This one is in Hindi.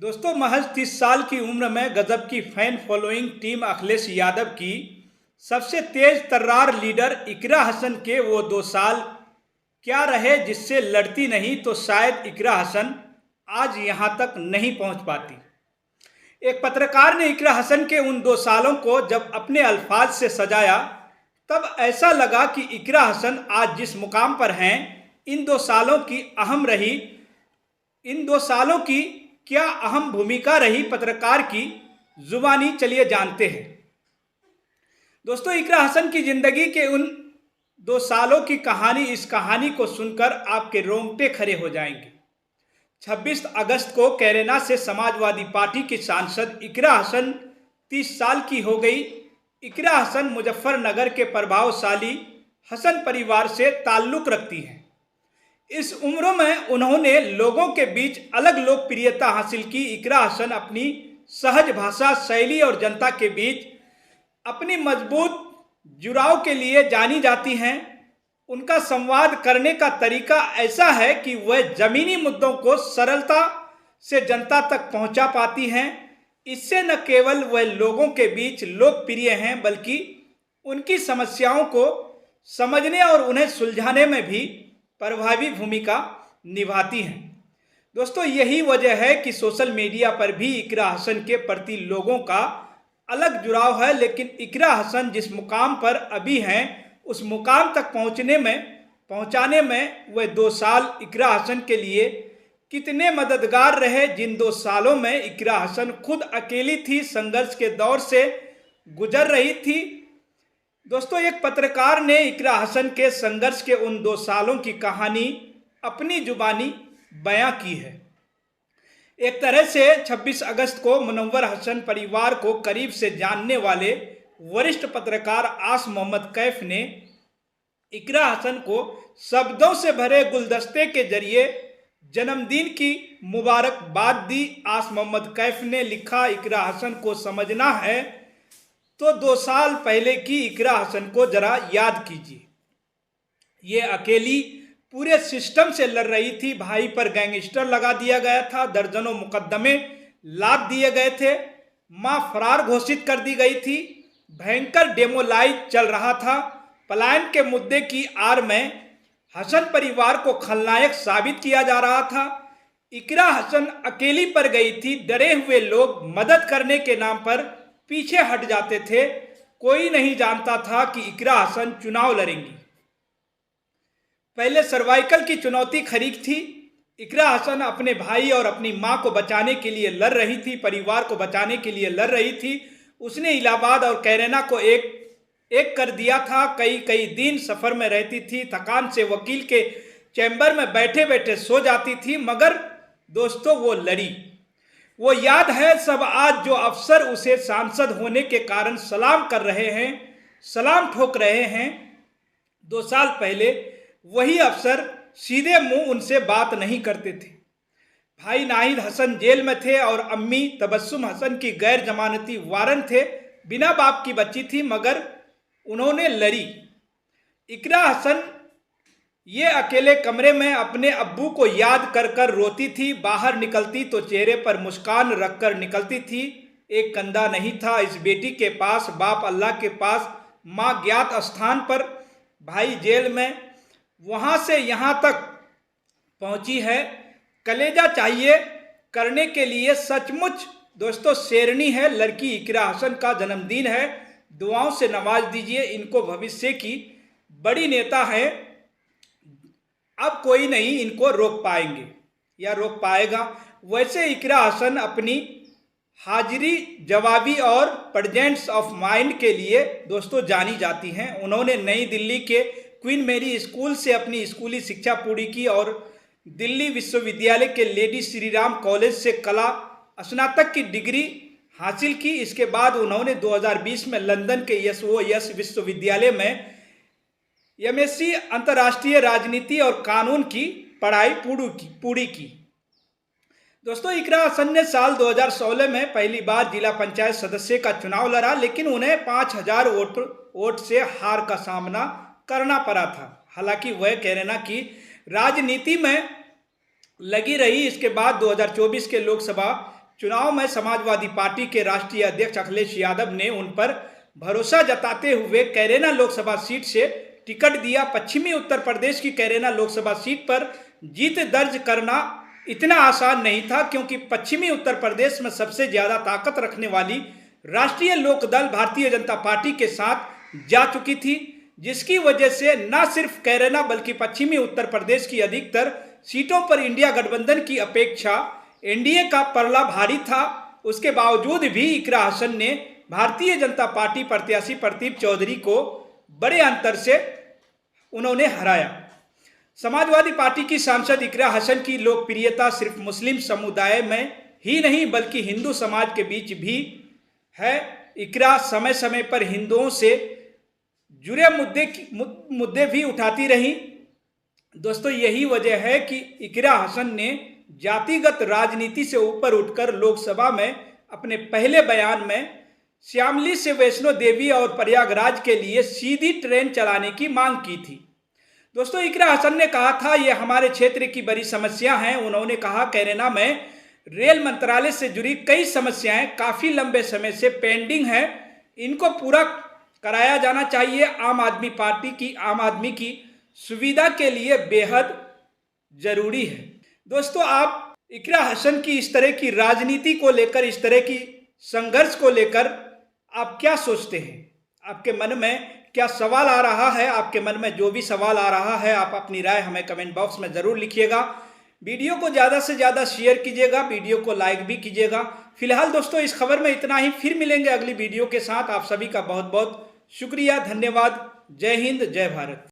दोस्तों, महज 30 साल की उम्र में गजब की fan following team Akhilesh Yadav की सबसे तेज तर्रार लीडर इकरा हसन के वो 2 साल क्या रहे जिससे लड़ती नहीं तो शायद इकरा हसन आज यहाँ तक नहीं पहुँच पाती। एक पत्रकार ने इकरा हसन के उन 2 सालों को जब अपने अल्फाज से सजाया तब ऐसा लगा कि इकरा हसन आज जिस मुकाम पर हैं, इन 2 सालों की अहम रही इन 2 सालों की क्या अहम भूमिका रही पत्रकार की जुबानी चलिए जानते हैं। दोस्तों, इकरा हसन की जिंदगी के उन 2 सालों की कहानी, इस कहानी को सुनकर आपके रोंगटे खड़े हो जाएंगे। 26 अगस्त को कैराना से समाजवादी पार्टी की सांसद इकरा हसन 30 साल की हो गई। इकरा हसन मुजफ्फरनगर के प्रभावशाली हसन परिवार से ताल्लुक रखती हैं। इस उम्र में उन्होंने लोगों के बीच अलग लोकप्रियता हासिल की। इकरा हसन अपनी सहज भाषा शैली और जनता के बीच अपनी मजबूत जुड़ाव के लिए जानी जाती हैं। उनका संवाद करने का तरीका ऐसा है कि वह जमीनी मुद्दों को सरलता से जनता तक पहुंचा पाती हैं। इससे न केवल वह लोगों के बीच लोकप्रिय हैं, बल्कि उनकी समस्याओं को समझने और उन्हें सुलझाने में भी प्रभावी भूमिका निभाती हैं। दोस्तों, यही वजह है कि सोशल मीडिया पर भी इकरा हसन के प्रति लोगों का अलग जुड़ाव है। लेकिन इकरा हसन जिस मुकाम पर अभी हैं, उस मुकाम तक पहुंचाने में वह 2 साल इकरा हसन के लिए कितने मददगार रहे। जिन 2 सालों में इकरा हसन खुद अकेली थी, संघर्ष के दौर से गुजर रही थी। दोस्तों, एक पत्रकार ने इकरा हसन के संघर्ष के उन 2 सालों की कहानी अपनी जुबानी बयां की है। एक तरह से 26 अगस्त को मुनव्वर हसन परिवार को करीब से जानने वाले वरिष्ठ पत्रकार आस मोहम्मद कैफ ने इकरा हसन को शब्दों से भरे गुलदस्ते के जरिए जन्मदिन की मुबारकबाद दी। आस मोहम्मद कैफ ने लिखा, इकरा हसन को समझना है तो 2 साल पहले की इकरा हसन को जरा याद कीजिए। ये अकेली पूरे सिस्टम से लड़ रही थी। भाई पर गैंगस्टर लगा दिया गया था, दर्जनों मुकदमे लाद दिए गए थे, मां फरार घोषित कर दी गई थी, भयंकर डेमोलाइज चल रहा था। पलायन के मुद्दे की आड़ में हसन परिवार को खलनायक साबित किया जा रहा था। इकरा हसन अकेली पड़ गई थी। डरे हुए लोग मदद करने के नाम पर पीछे हट जाते थे। कोई नहीं जानता था कि इकरा हसन चुनाव लड़ेंगी। पहले सर्वाइकल की चुनौती खड़ी थी। इकरा हसन अपने भाई और अपनी मां को बचाने के लिए लड़ रही थी, परिवार को बचाने के लिए लड़ रही थी। उसने इलाहाबाद और कैराना को एक कर दिया था। कई दिन सफर में रहती थी, थकान से वकील के चैम्बर में बैठे बैठे सो जाती थी। मगर दोस्तों, वो लड़ी। वो याद है सब आज, जो अफसर उसे सांसद होने के कारण सलाम कर रहे हैं, सलाम ठोक रहे हैं। 2 साल पहले वही अफसर सीधे मुंह उनसे बात नहीं करते थे। भाई नाहिद हसन जेल में थे और अम्मी तबस्सुम हसन की गैर जमानती वारंट थे। बिना बाप की बच्ची थी, मगर उन्होंने लड़ी। इकरा हसन ये अकेले कमरे में अपने अब्बू को याद कर कर रोती थी। बाहर निकलती तो चेहरे पर मुस्कान रखकर निकलती थी। एक कंधा नहीं था इस बेटी के पास, बाप अल्लाह के पास, माँ ज्ञात स्थान पर, भाई जेल में। वहाँ से यहाँ तक पहुँची है। कलेजा चाहिए करने के लिए। सचमुच दोस्तों, शेरनी है लड़की इकरा हसन का जन्मदिन है। दुआओं से नवाज दीजिए। इनको भविष्य की बड़ी नेता है। अब कोई नहीं इनको रोक पाएंगे या रोक पाएगा। वैसे इकरा हसन अपनी हाजिरी जवाबी और प्रेजेंस ऑफ माइंड के लिए दोस्तों जानी जाती हैं। उन्होंने नई दिल्ली के क्वीन मेरी स्कूल से अपनी स्कूली शिक्षा पूरी की और दिल्ली विश्वविद्यालय के लेडी श्री राम कॉलेज से कला स्नातक की डिग्री हासिल की। इसके बाद उन्होंने 2020 में लंदन के यस विश्वविद्यालय में MSc अंतर्राष्ट्रीय राजनीति और कानून की पढ़ाई पूरी की। दोस्तों, इकरा हसन ने साल 2016 में पहली बार जिला पंचायत सदस्य का चुनाव लड़ा, लेकिन उन्हें 5000 वोट से हार का सामना करना पड़ा था। हालांकि वह कैराना की राजनीति में लगी रही। इसके बाद 2024 के लोकसभा चुनाव में समाजवादी पार्टी के राष्ट्रीय अध्यक्ष अखिलेश यादव ने उन पर भरोसा जताते हुए कैरेना लोकसभा सीट से टिकट दिया। पश्चिमी उत्तर प्रदेश की कैरेना लोकसभा सीट पर जीत दर्ज करना इतना आसान नहीं था, क्योंकि पश्चिमी उत्तर प्रदेश में सबसे ज्यादा ताकत रखने वाली राष्ट्रीय लोकदल भारतीय जनता पार्टी के साथ जा चुकी थी, जिसकी वजह से न सिर्फ कैरेना बल्कि पश्चिमी उत्तर प्रदेश की अधिकतर सीटों पर इंडिया गठबंधन की अपेक्षा एनडीए का पलड़ा भारी था। उसके बावजूद भी इकरा हसन ने भारतीय जनता पार्टी प्रत्याशी प्रदीप चौधरी को बड़े अंतर से उन्होंने हराया। समाजवादी पार्टी की सांसद इकरा हसन की लोकप्रियता सिर्फ मुस्लिम समुदाय में ही नहीं बल्कि हिंदू समाज के बीच भी है। इकरा समय समय पर हिंदुओं से जुड़े मुद्दे भी उठाती रही। दोस्तों, यही वजह है कि इकरा हसन ने जातिगत राजनीति से ऊपर उठकर लोकसभा में अपने पहले बयान में श्यामली से वैष्णो देवी और प्रयागराज के लिए सीधी ट्रेन चलाने की मांग की थी। दोस्तों, इकरा हसन ने कहा था, ये हमारे क्षेत्र की बड़ी समस्या हैं। उन्होंने कहा, कैरेना में रेल मंत्रालय से जुड़ी कई समस्याएं काफी लंबे समय से पेंडिंग हैं, इनको पूरा कराया जाना चाहिए। आम आदमी की सुविधा के लिए बेहद जरूरी है। दोस्तों, आप इकरा हसन की इस तरह की राजनीति को लेकर, इस तरह की संघर्ष को लेकर आप क्या सोचते हैं? आपके मन में क्या सवाल आ रहा है? आपके मन में जो भी सवाल आ रहा है, आप अपनी राय हमें कमेंट बॉक्स में ज़रूर लिखिएगा। वीडियो को ज़्यादा से ज़्यादा शेयर कीजिएगा, वीडियो को लाइक भी कीजिएगा। फिलहाल दोस्तों, इस खबर में इतना ही। फिर मिलेंगे अगली वीडियो के साथ। आप सभी का बहुत बहुत शुक्रिया, धन्यवाद। जय हिंद, जय भारत।